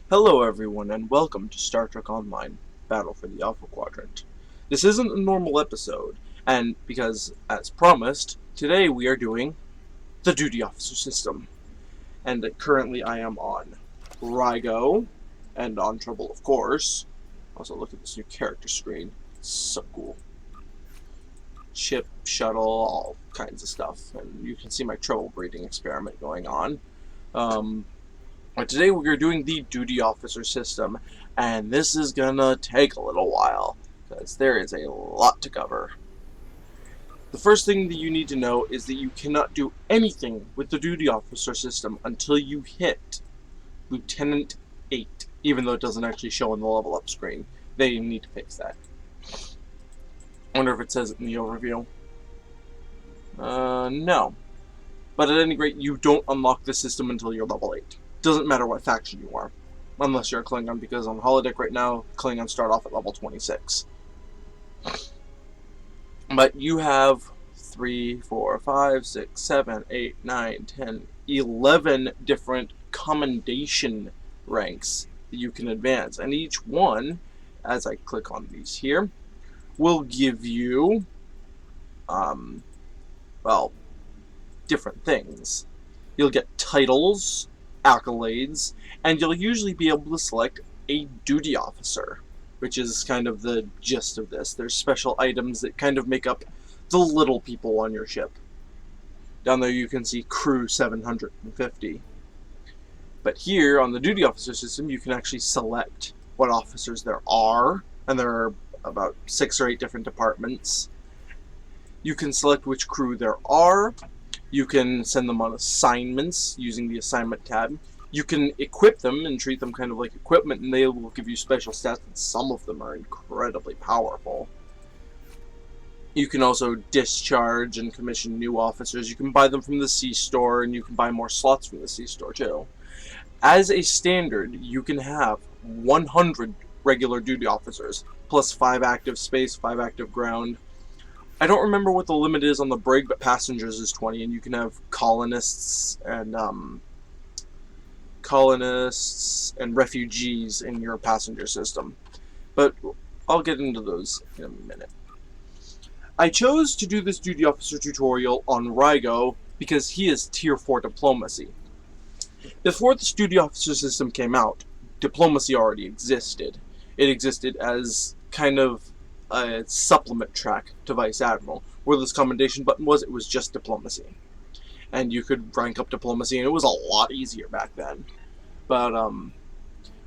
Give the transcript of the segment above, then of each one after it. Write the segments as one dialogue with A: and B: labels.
A: Hello everyone and welcome to Star Trek Online, Battle for the Alpha Quadrant. This isn't a normal episode, and because, as promised, today we are doing the Duty Officer system. And currently I am on Rygo, and on Tribble of course. Also look at this new character screen, it's so cool. Ship, shuttle, all kinds of stuff, and you can see my Tribble breeding experiment going on. But today we are doing the Duty Officer system, and this is gonna take a little while, because there is a lot to cover. The first thing that you need to know is that you cannot do anything with the Duty Officer system until you hit Lieutenant 8, even though it doesn't actually show on the level up screen. They need to fix that. I wonder if it says it in the overview. No. But at any rate, you don't unlock the system until you're level 8. Doesn't matter what faction you are. Unless you're a Klingon, because on holodeck right now, Klingons start off at level 26. But you have 3, 4, 5, 6, 7, 8, 9, 10, 11 different commendation ranks that you can advance. And each one, as I click on these here, will give you, well, different things. You'll get titles, accolades, and you'll usually be able to select a duty officer, which is kind of the gist of this. There's special items that kind of make up the little people on your ship. Down there you can see crew 750. But here on the duty officer system you can actually select what officers there are, and there are about 6 or 8 different departments. You can select which crew there are. You can send them on assignments using the assignment tab. You can equip them and treat them kind of like equipment, and they will give you special stats, and some of them are incredibly powerful. You can also discharge and commission new officers. You can buy them from the C-Store, and you can buy more slots from the C-Store too. As a standard, you can have 100 regular duty officers, plus 5 active space, 5 active ground. I don't remember what the limit is on the brig, but passengers is 20, and you can have colonists and refugees in your passenger system. But I'll get into those in a minute. I chose to do this duty officer tutorial on Rygo because he is tier 4 diplomacy. Before this duty officer system came out, diplomacy already existed. It existed as kind of a supplement track to Vice Admiral. Where this commendation button was, it was just diplomacy. And you could rank up diplomacy, and it was a lot easier back then. But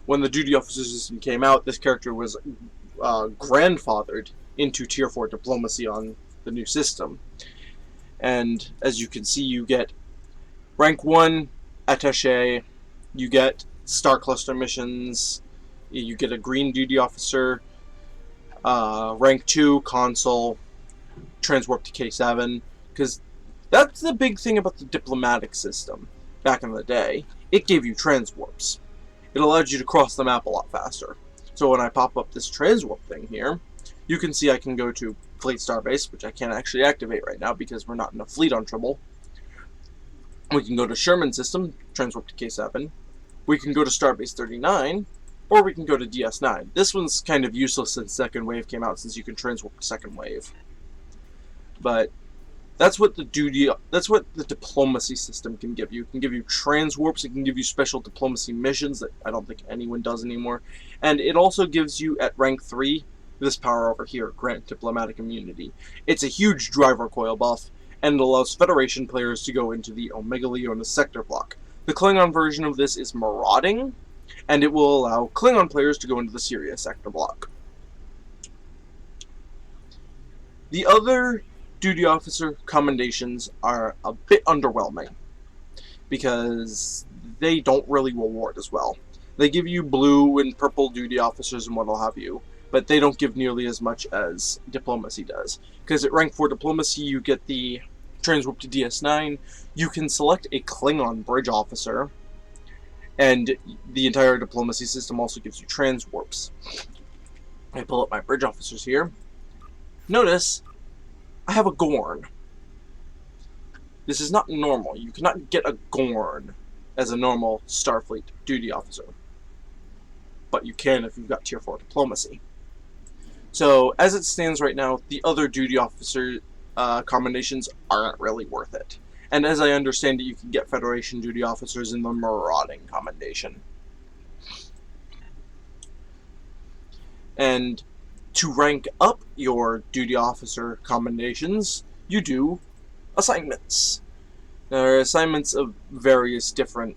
A: when the duty officer system came out, this character was grandfathered into tier 4 diplomacy on the new system. And as you can see, you get rank 1 attaché, you get star cluster missions, you get a green duty officer, rank 2 consul, transwarp to K7, because that's the big thing about the diplomatic system back in the day. It gave you transwarps. It allowed you to cross the map a lot faster. So when I pop up this transwarp thing here, you can see I can go to Fleet Starbase, which I can't actually activate right now because we're not in a fleet on Tribble. We can go to Sherman system, transwarp to K7. We can go to Starbase 39, or we can go to DS9. This one's kind of useless since Second Wave came out, since you can transwarp to Second Wave. But that's what the diplomacy system can give you. It can give you transwarps, it can give you special diplomacy missions that I don't think anyone does anymore. And it also gives you, at rank 3, this power over here, Grant Diplomatic Immunity. It's a huge drive recoil buff, and it allows Federation players to go into the Omega Leonis sector block. The Klingon version of this is Marauding, and it will allow Klingon players to go into the Sirius sector block. The other duty officer commendations are a bit underwhelming, because they don't really reward as well. They give you blue and purple duty officers and what'll have you, but they don't give nearly as much as diplomacy does. Because at rank 4 diplomacy, you get the transwarp to DS9, you can select a Klingon bridge officer, and the entire diplomacy system also gives you transwarps. I pull up my bridge officers here. Notice, I have a Gorn. This is not normal. You cannot get a Gorn as a normal Starfleet duty officer. but you can if you've got Tier 4 diplomacy. So, as it stands right now, the other duty officer commendations aren't really worth it. And as I understand it, you can get Federation duty officers in the Marauding commendation. And to rank up your duty officer commendations, you do assignments. There are assignments of various different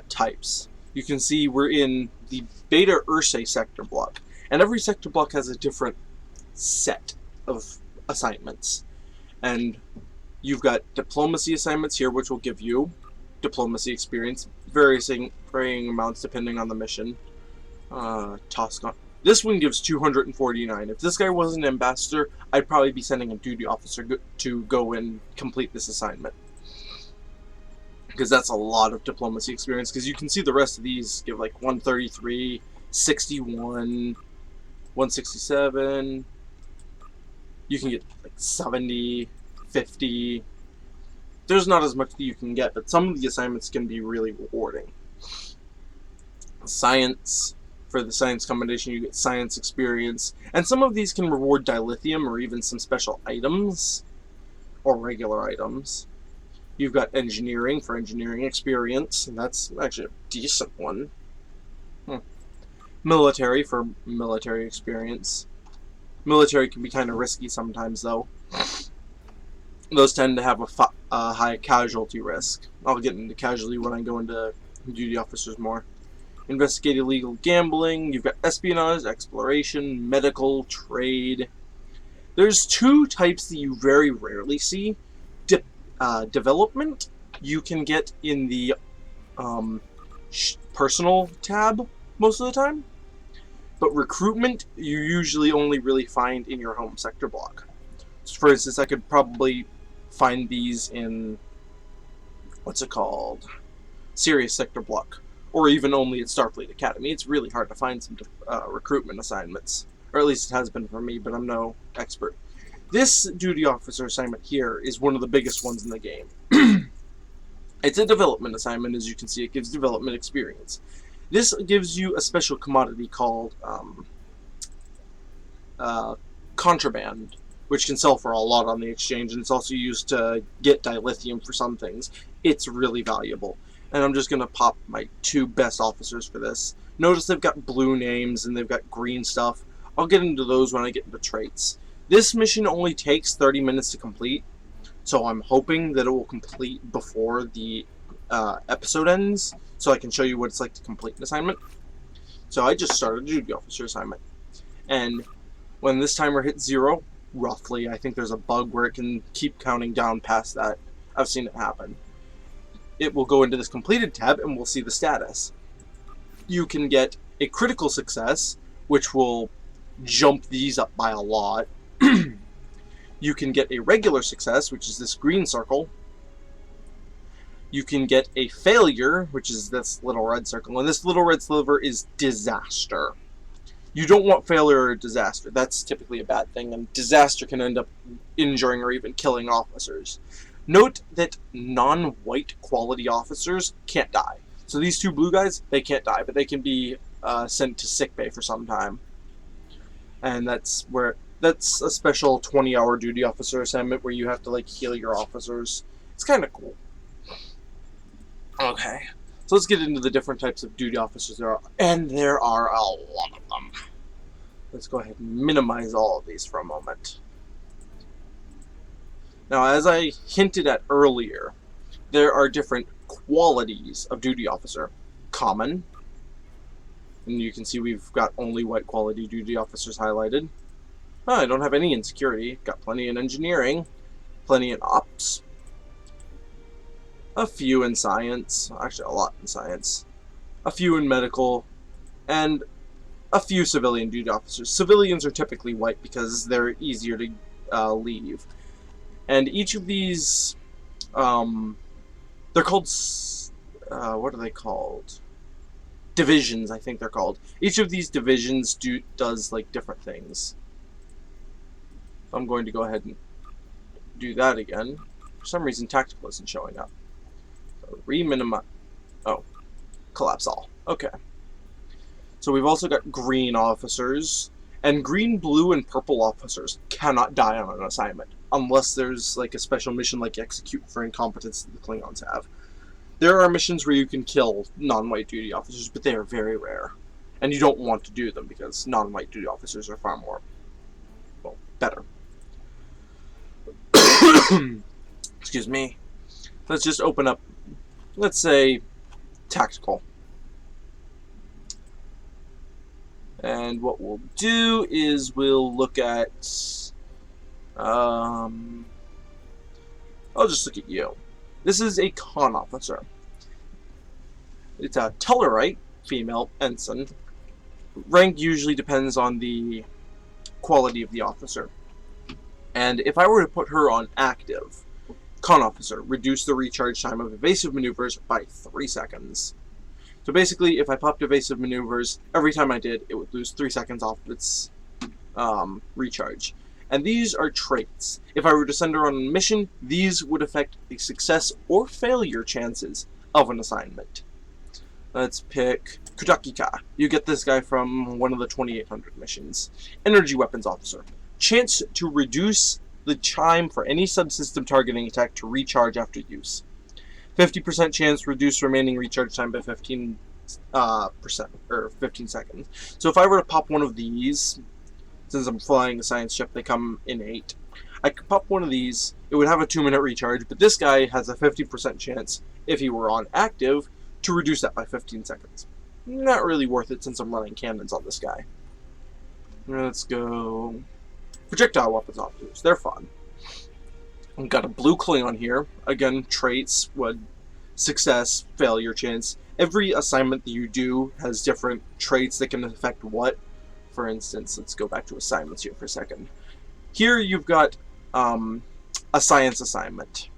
A: types. You can see we're in the Beta Ursae sector block, and every sector block has a different set of assignments. And you've got diplomacy assignments here, which will give you diplomacy experience, varying amounts depending on the mission. Toscon. This one gives 249. If this guy wasn't an ambassador, I'd probably be sending a duty officer to go and complete this assignment, because that's a lot of diplomacy experience. Because you can see the rest of these give like 133, 61, 167. You can get like 70, 50. There's not as much that you can get, but some of the assignments can be really rewarding. Science. For the science commendation, you get science experience, and some of these can reward dilithium or even some special items or regular items. You've got engineering for engineering experience, and that's actually a decent one. Military for military experience. Military can be kind of risky sometimes, though. Those tend to have a high casualty risk. I'll get into casualty when I go into duty officers more. Investigate illegal gambling. You've got espionage, exploration, medical, trade. There's two types that you very rarely see. Development you can get in the personal tab most of the time, but recruitment you usually only really find in your home sector block. So for instance, I could probably find these in, what's it called, Sirius sector block, or even only at Starfleet Academy. It's really hard to find some recruitment assignments, or at least it has been for me, but I'm no expert. This duty officer assignment here is one of the biggest ones in the game. It's a development assignment. As you can see, it gives development experience. This gives you a special commodity called contraband, which can sell for a lot on the exchange, and it's also used to get dilithium for some things. It's really valuable. And I'm just going to pop my two best officers for this. Notice they've got blue names and they've got green stuff. I'll get into those when I get into traits. This mission only takes 30 minutes to complete, so I'm hoping that it will complete before the episode ends, so I can show you what it's like to complete an assignment. So I just started a duty officer assignment. And when this timer hits 0, roughly, I think there's a bug where it can keep counting down past that. I've seen it happen. It will go into this completed tab and we'll see the status. You can get a critical success, which will jump these up by a lot. You can get a regular success, which is this green circle. You can get a failure, which is this little red circle, and this little red sliver is disaster. You don't want failure or disaster. That's typically a bad thing, and disaster can end up injuring or even killing officers. Note that non-white quality officers can't die. So these two blue guys, they can't die, but they can be sent to sickbay for some time. And that's a special 20-hour duty officer assignment where you have to like heal your officers. It's kind of cool. Okay, so let's get into the different types of duty officers there are, and there are a lot of them. Let's go ahead and minimize all of these for a moment. Now, as I hinted at earlier, there are different qualities of duty officer. Common, and you can see we've got only white quality duty officers highlighted. Oh, I don't have any in security. Got plenty in engineering, plenty in ops, a few in science, actually a lot in science, a few in medical, and a few civilian duty officers. Civilians are typically white because they're easier to leave. And each of these, they're called, what are they called? Divisions, I think they're called. Each of these divisions does like different things. I'm going to go ahead and do that again. For some reason, tactical isn't showing up. So, re-minimize. Oh, collapse all. Okay. So we've also got green officers, and green, blue, and purple officers cannot die on an assignment, unless there's like a special mission like execute for incompetence that the Klingons have. There are missions where you can kill non-white duty officers, but they are very rare. And you don't want to do them because non-white duty officers are far more, well, better. Excuse me. Let's just open up, let's say, tactical. And what we'll do is we'll look at, I'll just look at you. This is a con officer. It's a Tellarite, female ensign. Rank usually depends on the quality of the officer. And if I were to put her on active, con officer, reduce the recharge time of evasive maneuvers by 3 seconds. So basically, if I popped evasive maneuvers, every time I did, it would lose 3 seconds off of its recharge. And these are traits. If I were to send her on a mission, these would affect the success or failure chances of an assignment. Let's pick Kudakika. You get this guy from one of the 2800 missions. Energy Weapons Officer. Chance to reduce the time for any subsystem targeting attack to recharge after use. 50% chance reduce remaining recharge time by 15% or 15 seconds. So if I were to pop one of these, since I'm flying a science ship, they come innate. I could pop one of these. It would have a 2-minute recharge, but this guy has a 50% chance, if he were on active, to reduce that by 15 seconds. Not really worth it since I'm running cannons on this guy. Let's go projectile weapons officers. They're fun. We've got a blue Klingon here. Again, traits, success, failure chance. Every assignment that you do has different traits that can affect what. For instance, let's go back to assignments here for a second. Here you've got a science assignment.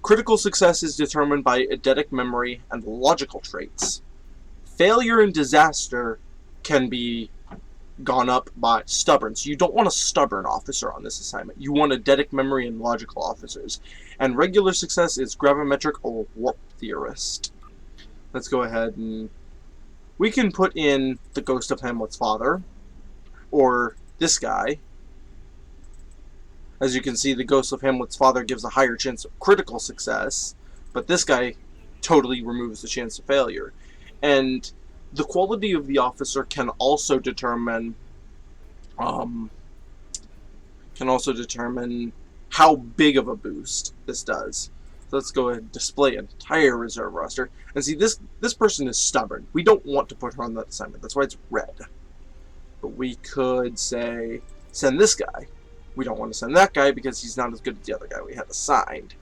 A: Critical success is determined by eidetic memory and logical traits. Failure and disaster can be gone up by stubborn. So you don't want a stubborn officer on this assignment. You want eidetic memory and logical officers. And regular success is gravimetric or warp theorist. Let's go ahead and we can put in the Ghost of Hamlet's father, or this guy. As you can see, the Ghost of Hamlet's father gives a higher chance of critical success, but this guy totally removes the chance of failure. And the quality of the officer can also determine how big of a boost this does. So let's go ahead and display an entire reserve roster. And see, this person is stubborn. We don't want to put her on that assignment. That's why it's red. But we could say, send this guy. We don't want to send that guy because he's not as good as the other guy we had assigned.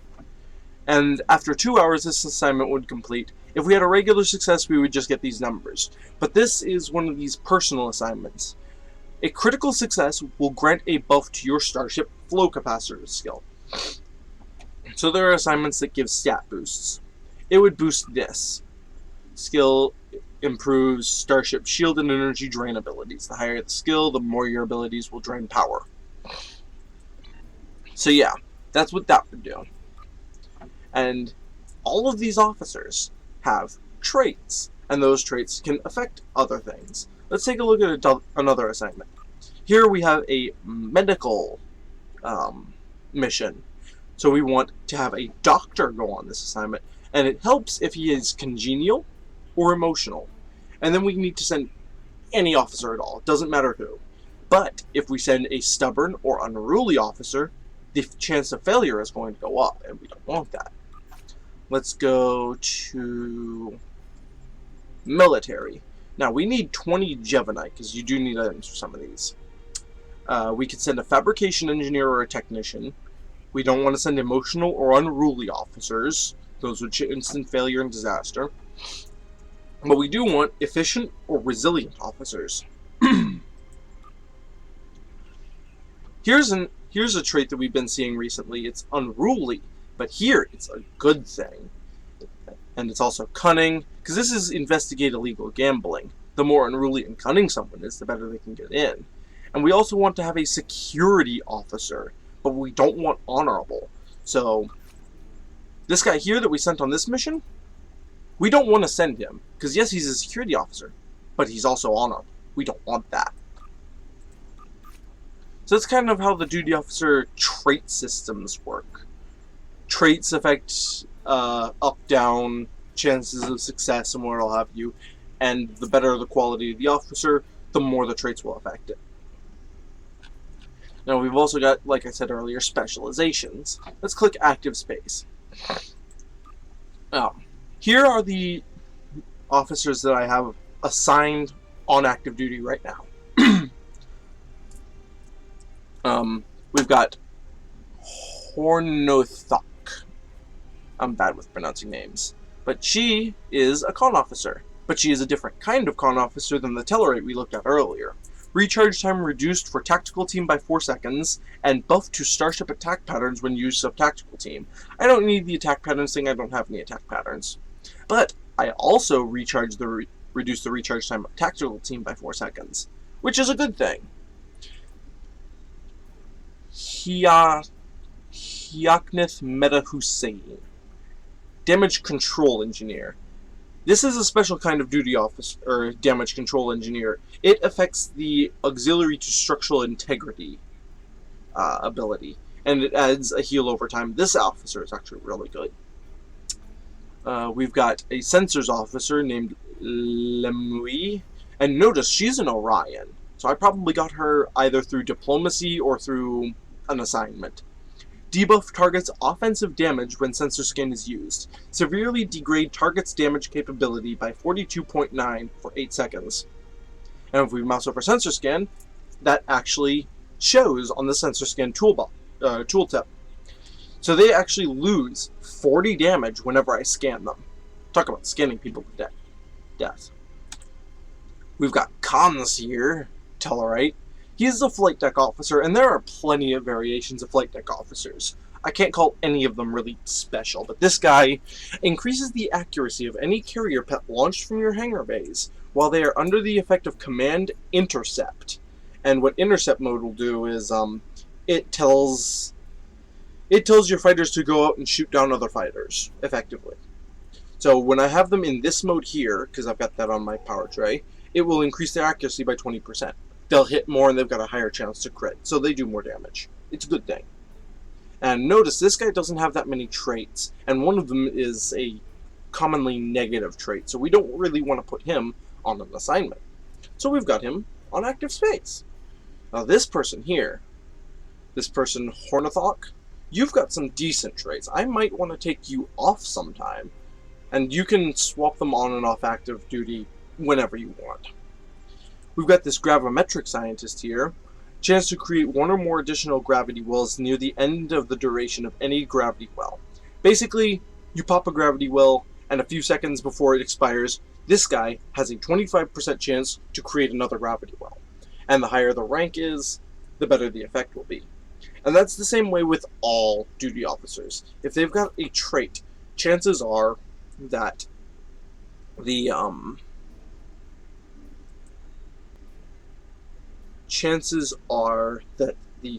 A: And after 2 hours, this assignment would complete. If we had a regular success, we would just get these numbers. But this is one of these personal assignments. A critical success will grant a buff to your starship flow capacitor skill. So there are assignments that give stat boosts. It would boost this. Skill improves starship shield and energy drain abilities. The higher the skill, the more your abilities will drain power. So yeah, that's what that would do. And all of these officers have traits, and those traits can affect other things. Let's take a look at another assignment. Here we have a medical mission. So we want to have a doctor go on this assignment, and it helps if he is congenial or emotional. And then we need to send any officer at all. It doesn't matter who. But if we send a stubborn or unruly officer, the chance of failure is going to go up, and we don't want that. Let's go to military. Now, we need 20 Jevanite, because you do need items for some of these. We could send a fabrication engineer or a technician. We don't want to send emotional or unruly officers. Those would instant failure and disaster. But we do want efficient or resilient officers. Here's a trait that we've been seeing recently. It's unruly, but here it's a good thing. And it's also cunning, because this is investigate illegal gambling. The more unruly and cunning someone is, the better they can get in. And we also want to have a security officer, but we don't want honorable. So, this guy here that we sent on this mission, we don't want to send him, because yes, he's a security officer, but he's also on him. We don't want that. So that's kind of how the duty officer trait systems work. Traits affect up, down, chances of success, and what all have you. And the better the quality of the officer, the more the traits will affect it. Now we've also got, like I said earlier, specializations. Let's click active space. Here are the officers that I have assigned on active duty right now. We've got Hornothok. I'm bad with pronouncing names. But she is a con officer. But she is a different kind of con officer than the Tellarite we looked at earlier. Recharge time reduced for tactical team by 4 seconds, and buff to starship attack patterns when used sub-tactical team. I don't need the attack patterns thing, I don't have any attack patterns. But I also reduce the recharge time of tactical team by 4 seconds, which is a good thing. Hyaknith Meta Hussein, damage control engineer. This is a special kind of duty officer, or damage control engineer. It affects the auxiliary to structural integrity ability, and it adds a heal over time. This officer is actually really good. We've got a sensors officer named Lemui, and notice she's an Orion, so I probably got her either through diplomacy or through an assignment. Debuff targets offensive damage when sensor scan is used. Severely degrade target's damage capability by 42.9 for 8 seconds. And if we mouse over sensor scan, that actually shows on the sensor scan tooltip. So they actually lose 40 damage whenever I scan them. Talk about scanning people to death. We've got Cons here, Tellarite. He is a flight deck officer, and there are plenty of variations of flight deck officers. I can't call any of them really special, but this guy increases the accuracy of any carrier pet launched from your hangar bays while they are under the effect of command intercept. And what intercept mode will do is it tells your fighters to go out and shoot down other fighters effectively. So when I have them in this mode here, because I've got that on my power tray, it will increase their accuracy by 20%. They'll hit more and they've got a higher chance to crit, so they do more damage. It's a good thing. And notice this guy doesn't have that many traits, and one of them is a commonly negative trait, so we don't really want to put him on an assignment. So we've got him on active space. Now this person here, this person Hornothok, you've got some decent traits. I might want to take you off sometime, and you can swap them on and off active duty whenever you want. We've got this gravimetric scientist here. Chance to create one or more additional gravity wells near the end of the duration of any gravity well. Basically, you pop a gravity well, and a few seconds before it expires, this guy has a 25% chance to create another gravity well. And the higher the rank is, the better the effect will be. And that's the same way with all duty officers. If they've got a trait, chances are that the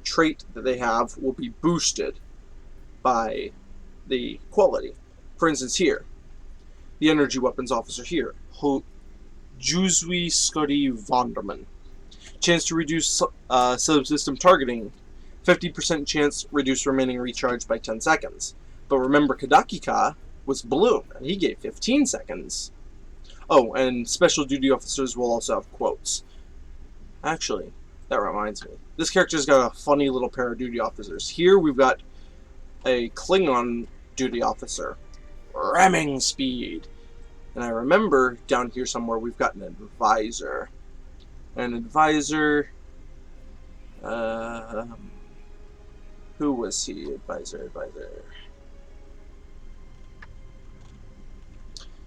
A: trait that they have will be boosted by the quality. For instance here, the energy weapons officer here, Juzwi Scotty Vonderman. Chance to reduce subsystem targeting, 50% chance reduce remaining recharge by 10 seconds. But remember Kadakika was blue, and he gave 15 seconds. Oh, and special duty officers will also have quotes. Actually, that reminds me. This character's got a funny little pair of duty officers. Here we've got a Klingon duty officer, ramming speed. And I remember down here somewhere we've got an advisor. An advisor, who was he? Advisor.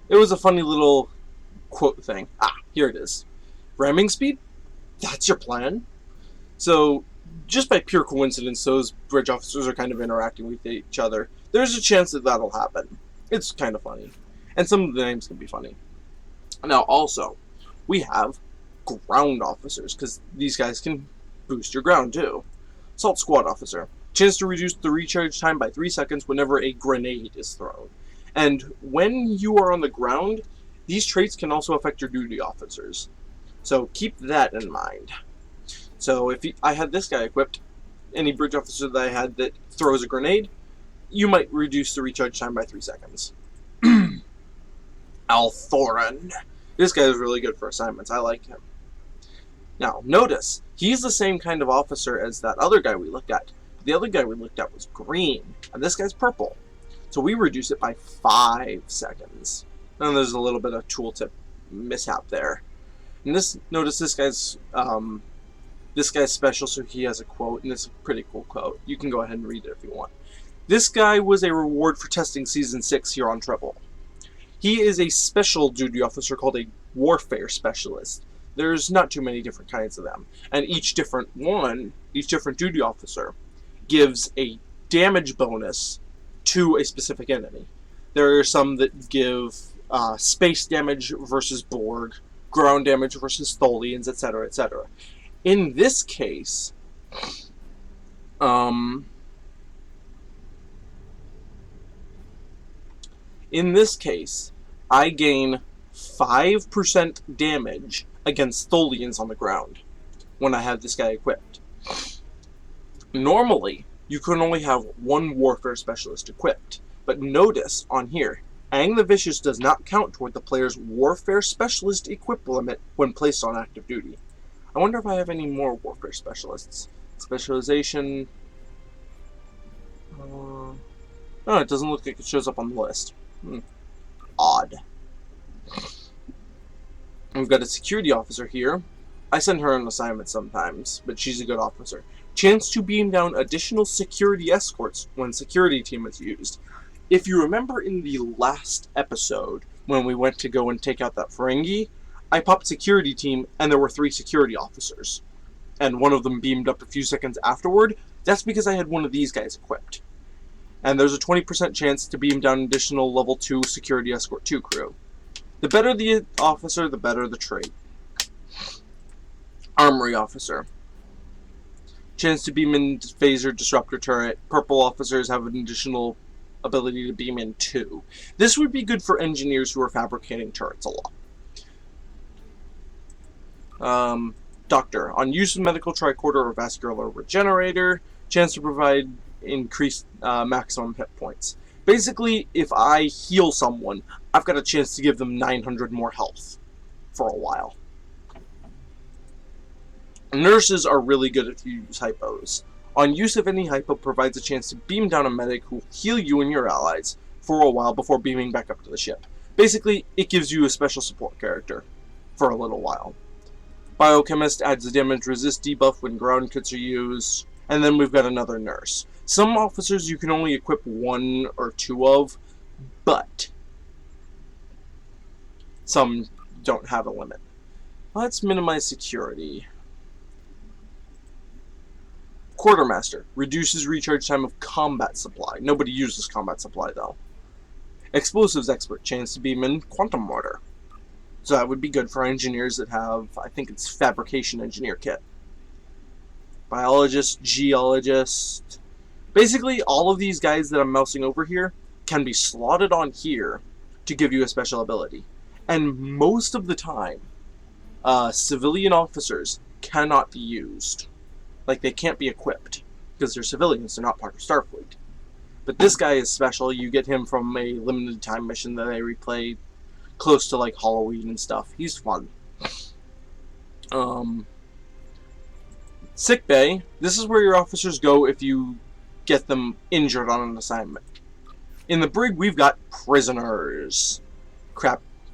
A: It was a funny little quote thing. Ah, here it is. Ramming speed? That's your plan? So, just by pure coincidence, those bridge officers are kind of interacting with each other. There's a chance that that'll happen. It's kind of funny. And some of the names can be funny. Now, also, we have ground officers, because these guys can boost your ground, too. Assault squad officer. Chance to reduce the recharge time by 3 seconds whenever a grenade is thrown. And when you are on the ground, These traits can also affect your duty officers, so keep that in mind. So if I had this guy equipped, any bridge officer that I had that throws a grenade, you might reduce the recharge time by 3 seconds. Althoran. This guy is really good for assignments. I like him. Now, notice, he's the same kind of officer as that other guy we looked at. The other guy we looked at was green, and this guy's purple. So we reduce it by 5 seconds. And there's a little bit of tooltip mishap there. And notice this guy's special, so he has a quote, and it's a pretty cool quote. You can go ahead and read it if you want. This guy was a reward for testing Season 6 here on Tribble. He is a special duty officer called a warfare specialist. There's not too many different kinds of them. And each different duty officer gives a damage bonus to a specific enemy. There are some that give space damage versus Borg, ground damage versus Tholians, etc., etc. In this case, I gain 5% damage against Tholians on the ground when I have this guy equipped. Normally, you can only have one warfare specialist equipped, but notice on here, Aang the Vicious does not count toward the player's warfare specialist equip limit when placed on active duty. I wonder if I have any more warfare specialists. Specialization... oh, it doesn't look like it shows up on the list. Odd. We've got a security officer here. I send her on assignment sometimes, but she's a good officer. Chance to beam down additional security escorts when security team is used. If you remember in the last episode, when we went to go and take out that Ferengi, I popped security team and there were 3 security officers. And one of them beamed up a few seconds afterward. That's because I had one of these guys equipped. And there's a 20% chance to beam down additional level 2 security escort 2 crew. The better the officer, the better the trait. Armory officer. Chance to beam in phaser disruptor turret. Purple officers have an additional ability to beam in 2. This would be good for engineers who are fabricating turrets a lot. Doctor. On use of medical tricorder or vascular regenerator. Chance to provide increased maximum hit points. Basically, if I heal someone, I've got a chance to give them 900 more health for a while. Nurses are really good if you use hypos. On use of any hypo provides a chance to beam down a medic who will heal you and your allies for a while before beaming back up to the ship. Basically, it gives you a special support character for a little while. Biochemist adds a damage resist debuff when ground kits are used. And then we've got another nurse. Some officers you can only equip 1 or 2 of, but some don't have a limit. Let's minimize security. Quartermaster. Reduces recharge time of combat supply. Nobody uses combat supply, though. Explosives expert. Chance to beam in quantum mortar. So that would be good for engineers that have, I think it's fabrication engineer kit. Biologist, geologist. Basically, all of these guys that I'm mousing over here can be slotted on here to give you a special ability. And most of the time, civilian officers cannot be used. Like, they can't be equipped, because they're civilians, they're not part of Starfleet. But this guy is special. You get him from a limited time mission that I replay close to, like, Halloween and stuff. He's fun. Sick bay. This is where your officers go if you get them injured on an assignment. In the brig, we've got prisoners.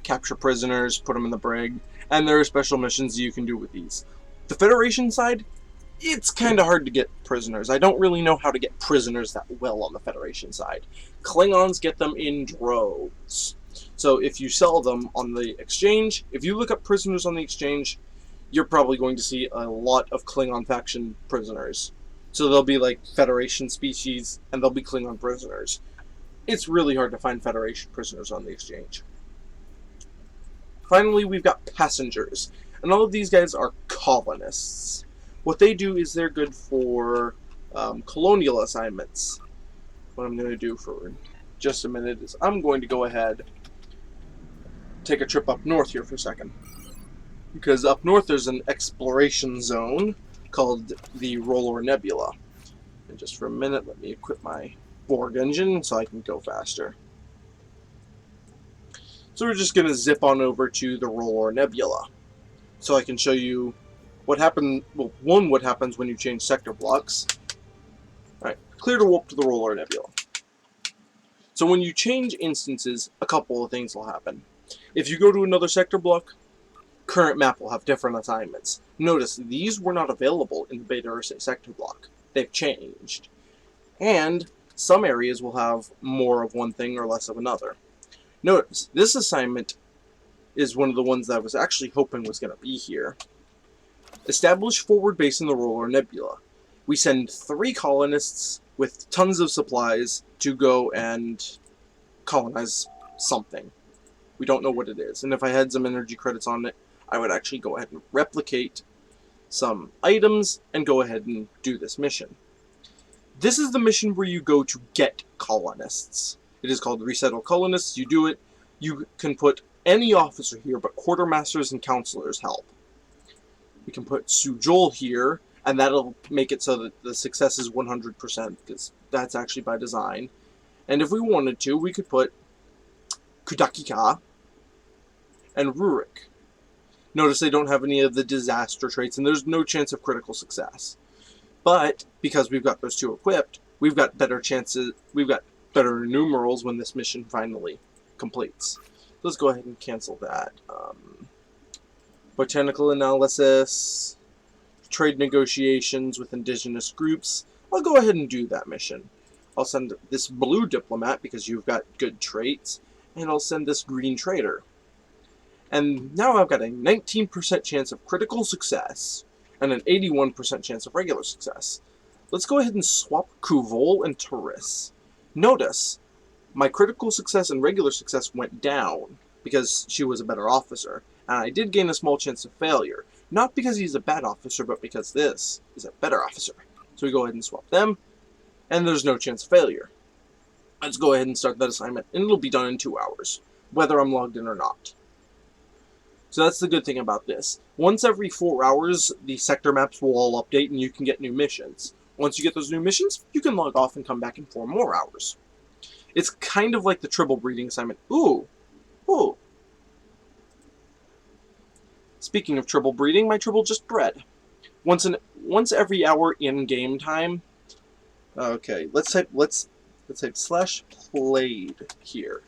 A: Capture prisoners, put them in the brig, and there are special missions you can do with these. The Federation side, it's kind of hard to get prisoners. I don't really know how to get prisoners that well on the Federation side. Klingons get them in droves. So if you sell them on the exchange, if you look up prisoners on the exchange, you're probably going to see a lot of Klingon faction prisoners. So they'll be like Federation species, and they'll be Klingon prisoners. It's really hard to find Federation prisoners on the exchange. Finally, we've got passengers. And all of these guys are colonists. What they do is they're good for colonial assignments. What I'm going to do for just a minute is I'm going to go ahead take a trip up north here for a second. Because up north there's an exploration zone called the Roller Nebula. And just for a minute, let me equip my Borg engine so I can go faster. So we're just going to zip on over to the Roller Nebula. So I can show you what happened, well, one, what happens when you change sector blocks. Alright, clear to warp to the Roller Nebula. So when you change instances, a couple of things will happen. If you go to another sector block, current map will have different assignments. Notice, these were not available in the Beta Ursae sector block. They've changed. And some areas will have more of one thing or less of another. Notice, this assignment is one of the ones that I was actually hoping was going to be here. Establish forward base in the Roller Nebula. We send 3 colonists with tons of supplies to go and colonize something. We don't know what it is. And if I had some energy credits on it, I would actually go ahead and replicate some items and go ahead and do this mission. This is the mission where you go to get colonists. It is called Resettle Colonists. You do it. You can put any officer here, but quartermasters and counselors help. We can put Sujol here, and that'll make it so that the success is 100%, because that's actually by design. And if we wanted to, we could put Kudakika and Rurik. Notice they don't have any of the disaster traits, and there's no chance of critical success. But, because we've got those 2 equipped, we've got better chances, we've got better numerals when this mission finally completes. Let's go ahead and cancel that. Botanical analysis, trade negotiations with indigenous groups. I'll go ahead and do that mission. I'll send this blue diplomat because you've got good traits, and I'll send this green trader. And now I've got a 19% chance of critical success and an 81% chance of regular success. Let's go ahead and swap Kuvol and Taurus. Notice, my critical success and regular success went down because she was a better officer, and I did gain a small chance of failure. Not because he's a bad officer, but because this is a better officer. So we go ahead and swap them, and there's no chance of failure. Let's go ahead and start that assignment, and it'll be done in 2 hours, whether I'm logged in or not. So that's the good thing about this. Once every 4 hours, the sector maps will all update and you can get new missions. Once you get those new missions, you can log off and come back in 4 more hours. It's kind of like the Tribble Breeding assignment. Ooh. Speaking of Tribble Breeding, my Tribble just bred. Once every hour in game time. Okay, let's type /played here.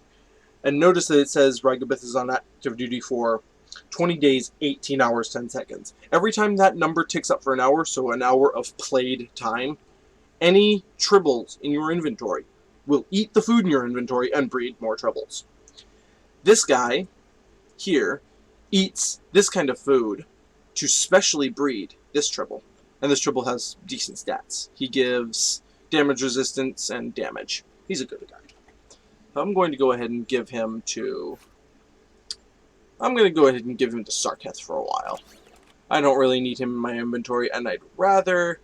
A: And notice that it says Rygobith is on active duty for 20 days, 18 hours, 10 seconds. Every time that number ticks up for an hour, so an hour of played time, any tribbles in your inventory will eat the food in your inventory and breed more tribbles. This guy here eats this kind of food to specially breed this tribble. And this tribble has decent stats. He gives damage resistance and damage. He's a good guy. I'm going to go ahead and give him to Sarketh for a while. I don't really need him in my inventory, and I'd rather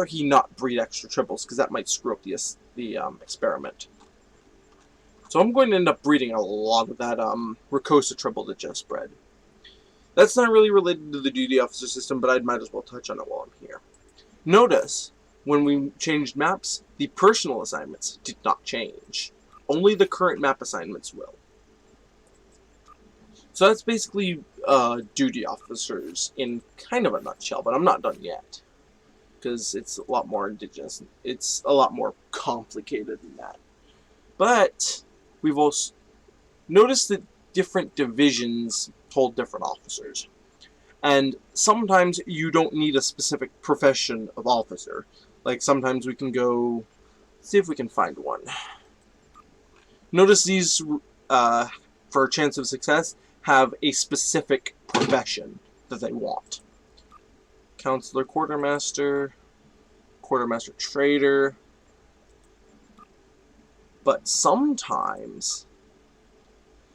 A: he not breed extra triples, because that might screw up the experiment. So I'm going to end up breeding a lot of that Rikosa triple that just bred. That's not really related to the duty officer system, but I might as well touch on it while I'm here. Notice, when we changed maps, the personal assignments did not change. Only the current map assignments will. So that's basically duty officers in kind of a nutshell, but I'm not done yet. Because it's a lot more indigenous. It's a lot more complicated than that. But we've also noticed that different divisions hold different officers. And sometimes you don't need a specific profession of officer. Like sometimes we can go, see if we can find one. Notice these, for a chance of success, have a specific profession that they want. Counselor, Quartermaster, Quartermaster Trader. But sometimes,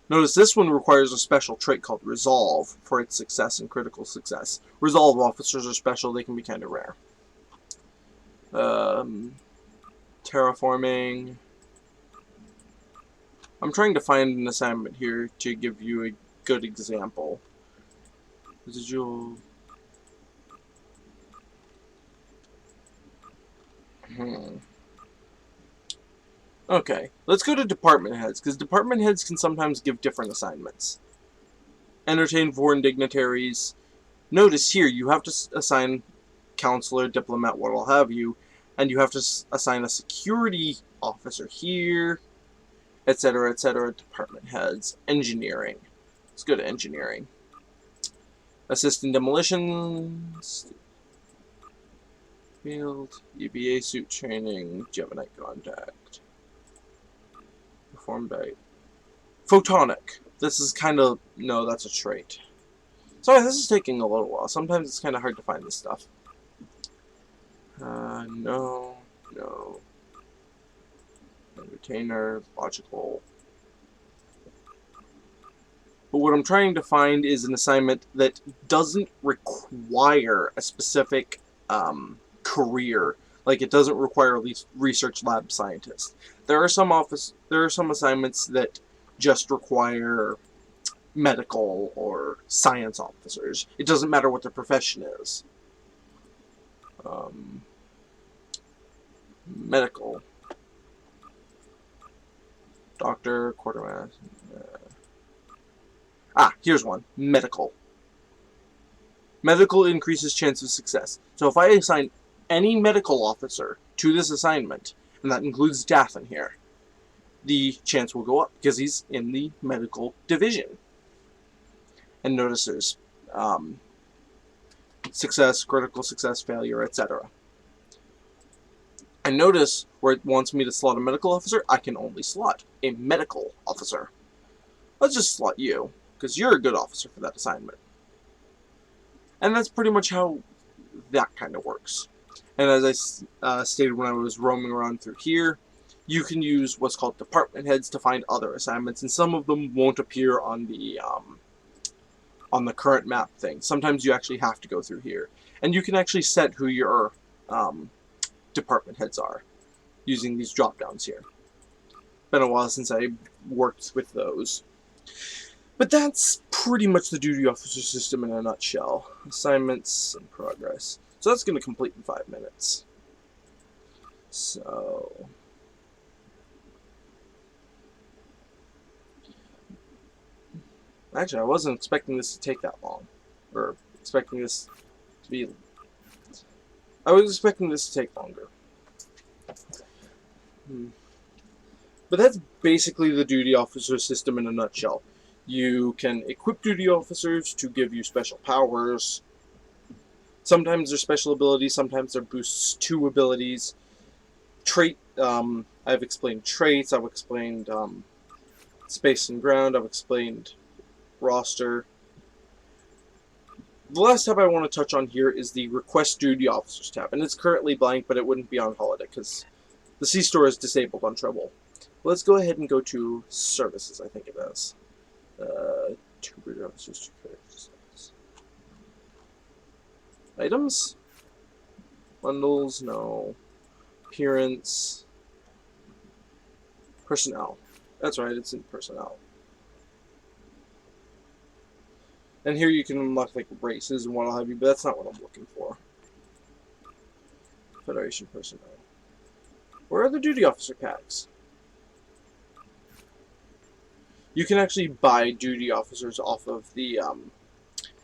A: notice this one requires a special trait called Resolve for its success and critical success. Resolve officers are special, they can be kind of rare. Terraforming. I'm trying to find an assignment here to give you a good example. Residual. Okay, let's go to department heads, because department heads can sometimes give different assignments. Entertain foreign dignitaries. Notice here, you have to assign counselor, diplomat, what'll have you, and you have to assign a security officer here, etc., etc. Department heads. Engineering. Let's go to engineering. Assist in demolitions. Field. EBA suit training. Gemini contact. Performed by photonic. This is kind of... No, that's a trait. Sorry, this is taking a little while. Sometimes it's kind of hard to find this stuff. No. Entertainer. Logical. But what I'm trying to find is an assignment that doesn't require a specific career. Like, it doesn't require at least research lab scientist. There are some assignments that just require medical or science officers. It doesn't matter what their profession is. Medical. Doctor, quartermaster. Here's one. Medical. Medical increases chance of success. So if I assign any medical officer to this assignment, and that includes Dathan here, the chance will go up because he's in the medical division. And notice there's success, critical success, failure, etc. And notice where it wants me to slot a medical officer, I can only slot a medical officer. Let's just slot you, because you're a good officer for that assignment. And that's pretty much how that kind of works. And as I stated when I was roaming around through here, you can use what's called department heads to find other assignments, and some of them won't appear on the current map thing. Sometimes you actually have to go through here. And you can actually set who your department heads are using these drop downs here. Been a while since I worked with those. But that's pretty much the duty officer system in a nutshell. Assignments in progress. So that's going to complete in 5 minutes. So... Actually, I wasn't expecting this to take that long. Or expecting this to be... I was expecting this to take longer. But that's basically the duty officer system in a nutshell. You can equip duty officers to give you special powers. Sometimes they're special abilities, sometimes they're boosts to abilities. I've explained traits, I've explained space and ground, I've explained roster. The last tab I want to touch on here is the Request Duty Officers tab, and it's currently blank, but it wouldn't be on holiday because the C-Store is disabled on Tribble. Let's go ahead and go to Services, I think it is. 2 breed officers, 2 characters. Items? Bundles? No. Appearance. Personnel. That's right, it's in Personnel. And here you can unlock like races and what have you, but that's not what I'm looking for. Federation personnel. Where are the duty officer packs? You can actually buy duty officers off of the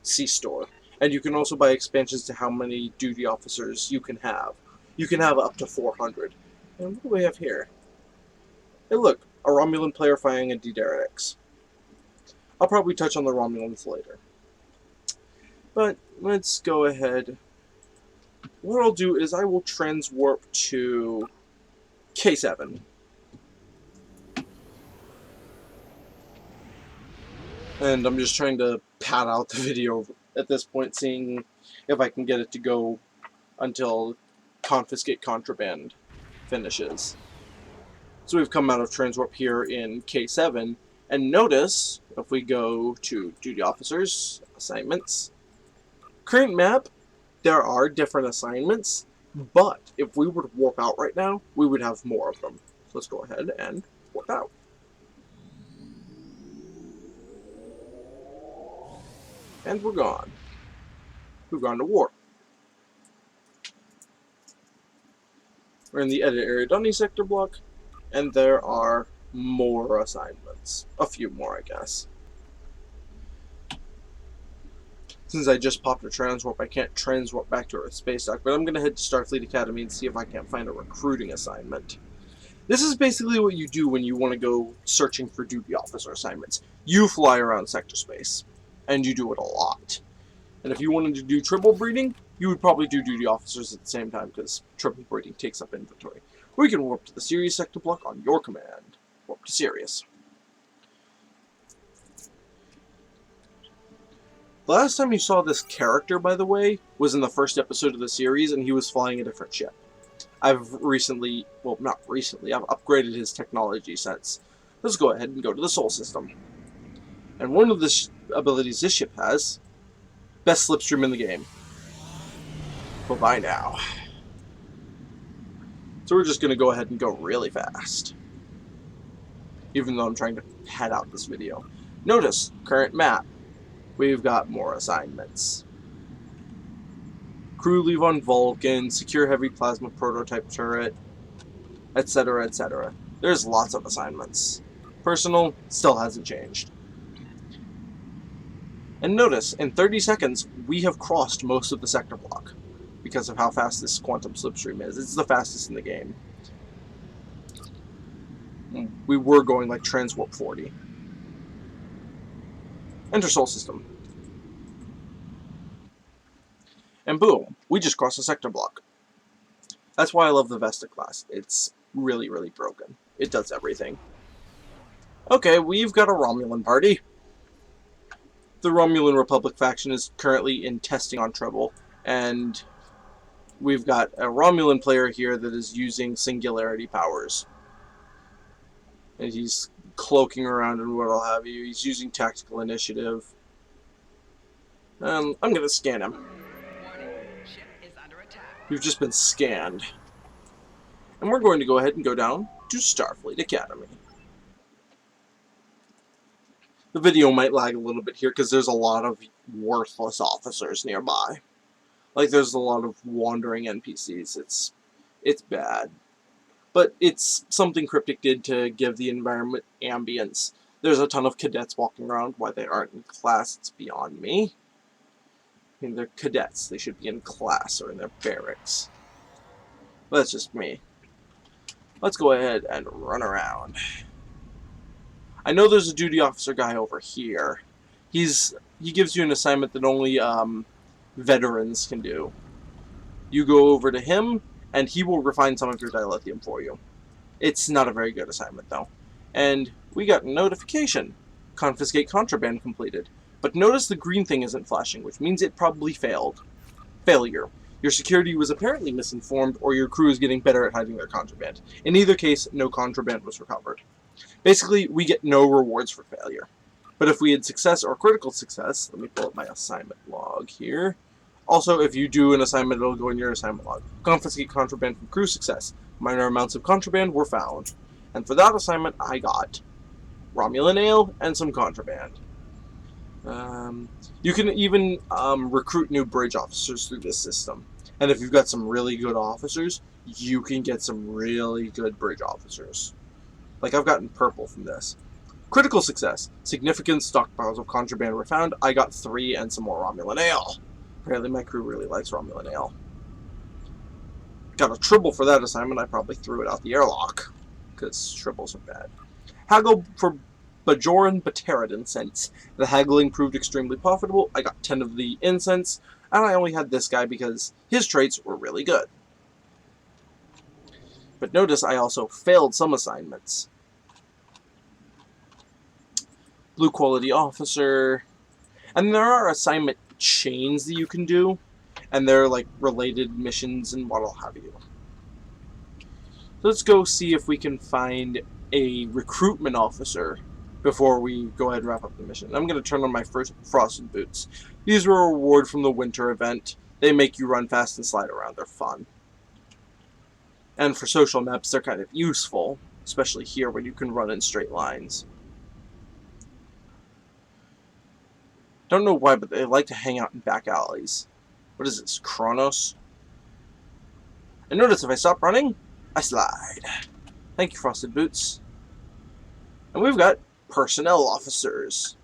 A: C-Store. And you can also buy expansions to how many duty officers you can have. You can have up to 400. And what do we have here? Hey look, a Romulan player firing a D-Derricks. I'll probably touch on the Romulans later. But let's go ahead. What I'll do is I will transwarp to K7. And I'm just trying to pad out the video at this point, seeing if I can get it to go until Confiscate Contraband finishes. So we've come out of transwarp here in K7, and notice, if we go to Duty Officers, Assignments, current map, there are different assignments, but if we were to warp out right now, we would have more of them. So let's go ahead and warp out. And we're gone. We've gone to war. We're in the edit area Dunny sector block, and there are more assignments. A few more, I guess. Since I just popped a transwarp, I can't transwarp back to Earth Space Dock, but I'm going to head to Starfleet Academy and see if I can't find a recruiting assignment. This is basically what you do when you want to go searching for duty officer assignments. You fly around sector space, and you do it a lot. And if you wanted to do tribble breeding, you would probably do duty officers at the same time, because tribble breeding takes up inventory. We can warp to the Sirius sector block on your command. Warp to Sirius. The last time you saw this character, by the way, was in the first episode of the series, and he was flying a different ship. I've recently, well, not recently, I've upgraded his technology since. Let's go ahead and go to the Sol system. And one of the abilities this ship has, best slipstream in the game. Bye-bye now. So we're just going to go ahead and go really fast. Even though I'm trying to pad out this video. Notice, current map. We've got more assignments. Crew leave on Vulcan, secure heavy plasma prototype turret, etc., etc. There's lots of assignments. Personal still hasn't changed. And notice, in 30 seconds, we have crossed most of the sector block because of how fast this quantum slipstream is. It's the fastest in the game. We were going like transwarp 40. Enter Sol system. And boom, we just crossed the sector block. That's why I love the Vesta class. It's really, really broken. It does everything. Okay, we've got a Romulan party. The Romulan Republic faction is currently in testing on Tribble, and we've got a Romulan player here that is using singularity powers. And he's cloaking around and what I'll have you. He's using tactical initiative. I'm going to scan him. We've just been scanned. And we're going to go ahead and go down to Starfleet Academy. The video might lag a little bit here because there's a lot of worthless officers nearby. Like, there's a lot of wandering NPCs. It's bad. But it's something Cryptic did to give the environment ambience. There's a ton of cadets walking around. Why they aren't in class, it's beyond me. I mean, they're cadets. They should be in class or in their barracks. But that's just me. Let's go ahead and run around. I know there's a duty officer guy over here. He gives you an assignment that only veterans can do. You go over to him, and he will refine some of your dilithium for you. It's not a very good assignment, though. And we got a notification. Confiscate contraband completed. But notice the green thing isn't flashing, which means it probably failed. Failure. Your security was apparently misinformed, or your crew is getting better at hiding their contraband. In either case, no contraband was recovered. Basically, we get no rewards for failure. But if we had success or critical success, let me pull up my assignment log here. Also, if you do an assignment, it'll go in your assignment log. Confiscate contraband from crew success. Minor amounts of contraband were found. And for that assignment, I got Romulan ale and some contraband. You can even recruit new bridge officers through this system. And if you've got some really good officers, you can get some really good bridge officers. Like, I've gotten purple from this. Critical success. Significant stockpiles of contraband were found. I got 3 and some more Romulan ale. Apparently my crew really likes Romulan ale. Got a Tribble for that assignment. I probably threw it out the airlock, because Tribbles are bad. Haggle for Bajoran Baterid incense. The haggling proved extremely profitable. I got 10 of the incense, and I only had this guy because his traits were really good. But notice I also failed some assignments. Blue quality officer. And there are assignment chains that you can do. And they're like related missions and what'll have you. So let's go see if we can find a recruitment officer before we go ahead and wrap up the mission. I'm going to turn on my first frosted boots. These were a reward from the winter event. They make you run fast and slide around. They're fun. And for social maps, they're kind of useful, especially here when you can run in straight lines. Don't know why, but they like to hang out in back alleys. What is this, Kronos? And notice if I stop running, I slide. Thank you, Frosted Boots. And we've got personnel officers.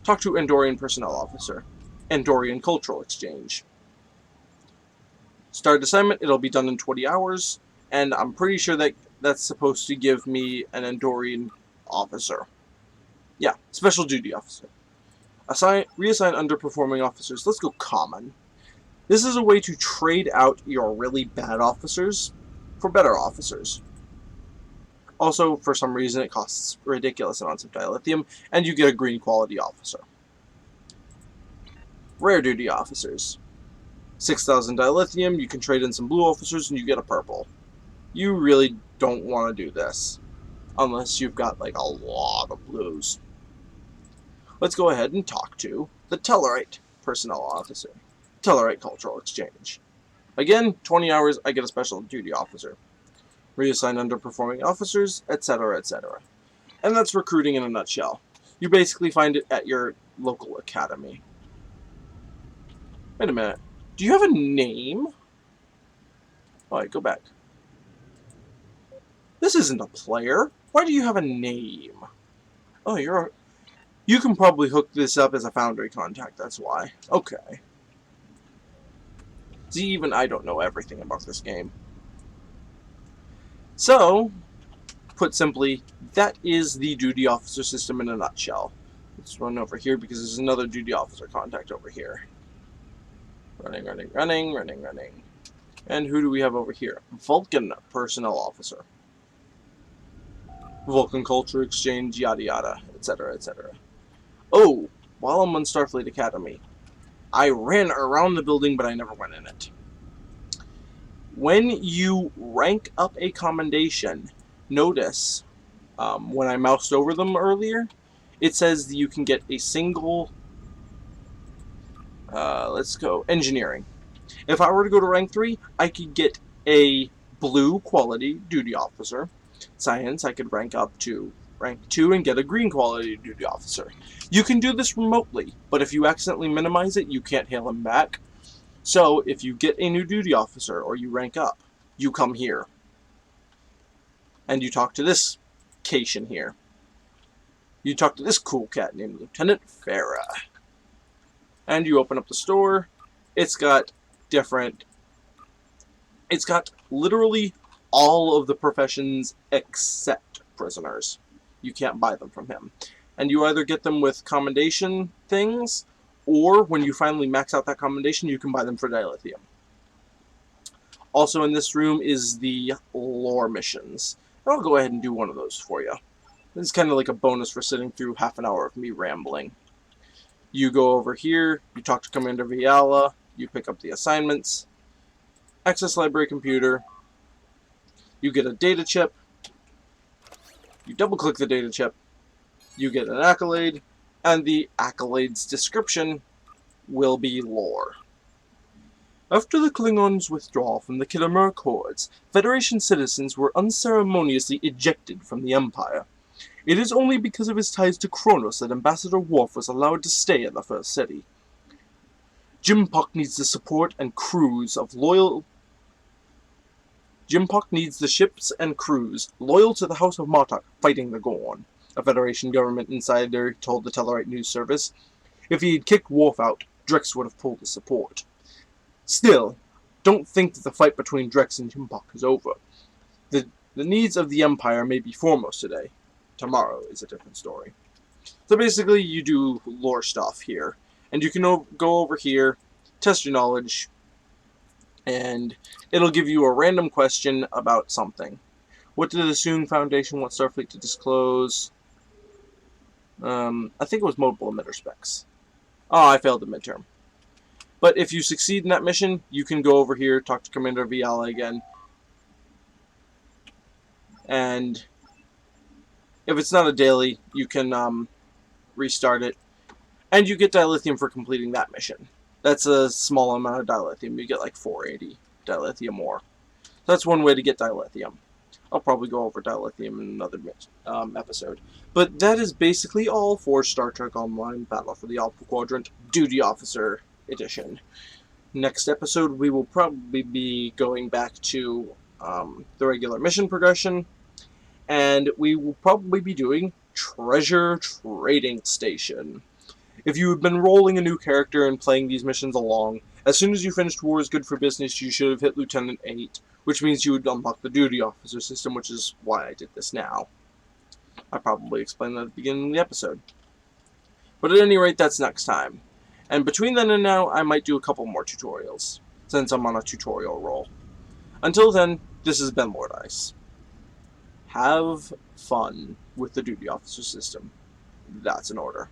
A: Talk to Andorian personnel officer. Andorian cultural exchange. Start assignment, it'll be done in 20 hours. And I'm pretty sure that that's supposed to give me an Andorian officer. Yeah, special duty officer. Reassign underperforming officers. Let's go common. This is a way to trade out your really bad officers for better officers. Also, for some reason, it costs ridiculous amounts of dilithium, and you get a green quality officer. Rare duty officers. 6,000 dilithium, you can trade in some blue officers, and you get a purple. You really don't want to do this, unless you've got like a lot of blues. Let's go ahead and talk to the Tellarite personnel officer. Tellarite cultural exchange. Again, 20 hours, I get a special duty officer. Reassign underperforming officers, etc., etc. And that's recruiting in a nutshell. You basically find it at your local academy. Wait a minute. Do you have a name? Alright, go back. This isn't a player. Why do you have a name? Oh, you can probably hook this up as a Foundry contact, that's why. Okay. See, even I don't know everything about this game. So, put simply, that is the duty officer system in a nutshell. Let's run over here because there's another duty officer contact over here. Running, running, running, running, running. And who do we have over here? Vulcan personnel officer. Vulcan culture exchange, yada yada, etc., etc. Oh, while I'm on Starfleet Academy, I ran around the building, but I never went in it. When you rank up a commendation, notice when I moused over them earlier, it says that you can get a single, let's go, engineering. If I were to go to rank 3, I could get a blue quality duty officer. Science, I could rank up to rank 2 and get a green quality duty officer. You can do this remotely, but if you accidentally minimize it, you can't hail him back. So, if you get a new duty officer, or you rank up, you come here. And you talk to this Cation here. You talk to this cool cat named Lieutenant Farah. And you open up the store. It's got literally all of the professions except prisoners. You can't buy them from him. And you either get them with commendation things, or when you finally max out that commendation, you can buy them for dilithium. Also in this room is the lore missions. I'll go ahead and do one of those for you. This is kind of like a bonus for sitting through half an hour of me rambling. You go over here, you talk to Commander Viala, you pick up the assignments, access library computer, you get a data chip, you double click the data chip, you get an accolade, and the accolade's description will be lore. After the Klingons' withdrawal from the Kilmer Accords, Federation citizens were unceremoniously ejected from the Empire. It is only because of his ties to Kronos that Ambassador Worf was allowed to stay in the First City. Jimpuck needs the support and crews of loyal... Jimpuck needs the ships and crews loyal to the House of Martok fighting the Gorn, a Federation government insider told the Tellarite news service. If he had kicked Worf out, Drex would have pulled his support. Still, don't think that the fight between Drex and Jimpuck is over. The needs of the Empire may be foremost today. Tomorrow is a different story. So basically, you do lore stuff here. And you can go over here, test your knowledge, and it'll give you a random question about something. What did the Soong Foundation want Starfleet to disclose? I think it was mobile emitter specs. Oh, I failed the midterm. But if you succeed in that mission, you can go over here, talk to Commander Viala again. And if it's not a daily, you can restart it. And you get dilithium for completing that mission. That's a small amount of dilithium. You get like 480 dilithium more. That's one way to get dilithium. I'll probably go over dilithium in another episode. But that is basically all for Star Trek Online Battle for the Alpha Quadrant Duty Officer Edition. Next episode, we will probably be going back to the regular mission progression, and we will probably be doing Treasure Trading Station. If you have been rolling a new character and playing these missions along, as soon as you finished War is Good for Business, you should have hit Lieutenant 8, which means you would unlock the Duty Officer system, which is why I did this now. I probably explained that at the beginning of the episode. But at any rate, that's next time. And between then and now, I might do a couple more tutorials, since I'm on a tutorial roll. Until then, this has been Lord Ice. Have fun with the Duty Officer system. That's an order.